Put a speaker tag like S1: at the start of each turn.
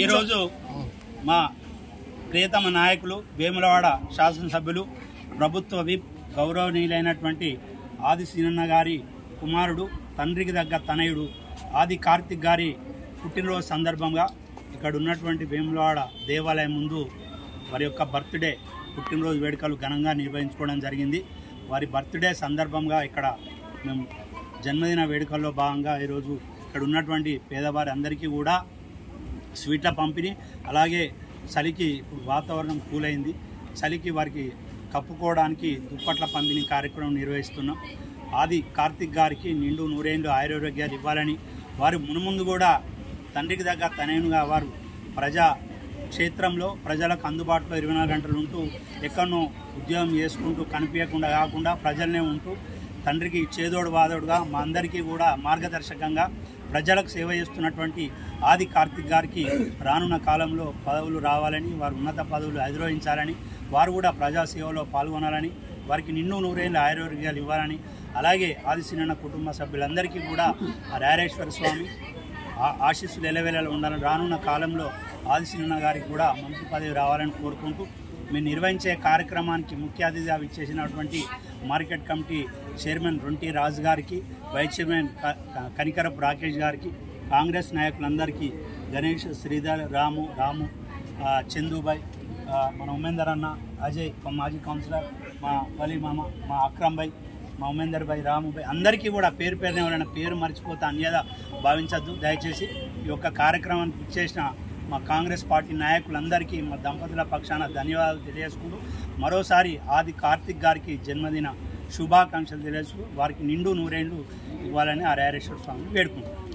S1: ఈరోజు మా ప్రియతమ నాయకులు వేములవాడ శాసనసభ్యులు ప్రభుత్వ విప్ గౌరవనీయులైనటువంటి ఆది సీనన్న గారి కుమారుడు తండ్రికి దగ్గర తనయుడు ఆది కార్తిక్ గారి పుట్టినరోజు సందర్భంగా ఇక్కడ ఉన్నటువంటి వేములవాడ దేవాలయం ముందు వారి యొక్క బర్త్డే పుట్టినరోజు వేడుకలు ఘనంగా నిర్వహించుకోవడం జరిగింది. వారి బర్త్డే సందర్భంగా ఇక్కడ మేము జన్మదిన వేడుకల్లో భాగంగా ఈరోజు ఇక్కడ ఉన్నటువంటి పేదవారి అందరికీ కూడా స్వీట్ల పంపిణీ, అలాగే చలికి ఇప్పుడు వాతావరణం కూలైంది, చలికి వారికి కప్పుకోవడానికి దుప్పట్ల పంపిణీ కార్యక్రమం నిర్వహిస్తున్నాం. ఆది కార్తిక్ గారికి నిండు నూరేండ్లు ఆయురారోగ్యాలు ఇవ్వాలని, వారు మునుముందు కూడా తండ్రికి దగ్గర తనయునుగా వారు ప్రజా క్షేత్రంలో ప్రజలకు అందుబాటులో 24 గంటలు ఉంటూ ఎక్కడనో ఉద్యోగం చేసుకుంటూ కనిపించకుండా కాకుండా ప్రజలనే ఉంటూ తండ్రికి చేదోడు వాదోడుగా మా అందరికీ కూడా మార్గదర్శకంగా ప్రజలకు సేవ చేస్తున్నటువంటి ఆది కార్తిక్ గారికి రానున్న కాలంలో పదవులు రావాలని, వారు ఉన్నత పదవులు అధిరోహించాలని, వారు కూడా ప్రజాసేవలో పాల్గొనాలని, వారికి నిండు నూరేళ్ళ ఆయురారోగ్యాలు ఇవ్వాలని, అలాగే ఆది సీనన్న కుటుంబ సభ్యులందరికీ కూడా ఆ రారేశ్వర స్వామి ఆశీస్సులు ఎలవేళలో ఉండాలని, రానున్న కాలంలో ఆది సీనన్న గారికి కూడా మంత్రి పదవి రావాలని కోరుకుంటూ మేము నిర్వహించే కార్యక్రమానికి ముఖ్య అతిథిగా విచ్చేసినటువంటి మార్కెట్ కమిటీ చైర్మన్ రొంటి రాజు గారికి, వైస్ చైర్మన్ కనికరపు రాకేష్ గారికి, కాంగ్రెస్ నాయకులందరికీ, గణేష్, శ్రీధర్, రాము, చందుబాయ్, మన ఉమేందర్ అన్న, అజయ్ మాజీ కౌన్సిలర్, మా వలీ మామ, మా అక్రమ్ భాయ్, మా ఉమేందర్ భాయ్, రాము భాయ్ అందరికీ కూడా పేరు పేరున ఎవరైనా పేరు మర్చిపోతే అన్యదా భావించద్దు. దయచేసి ఈ యొక్క కార్యక్రమానికి ఇచ్చేసిన మా కాంగ్రెస్ పార్టీ నాయకులందరికీ మా దంపతుల పక్షాన ధన్యవాదాలు తెలియజేసుకుంటూ మరోసారి ఆది కార్తిక్ గారికి జన్మదిన శుభాకాంక్షలు తెలియజేస్తూ వారికి నిండు నూరేండ్లు ఇవ్వాలని ఆ రారేశ్వర స్వామిని వేడుకుంటున్నాం.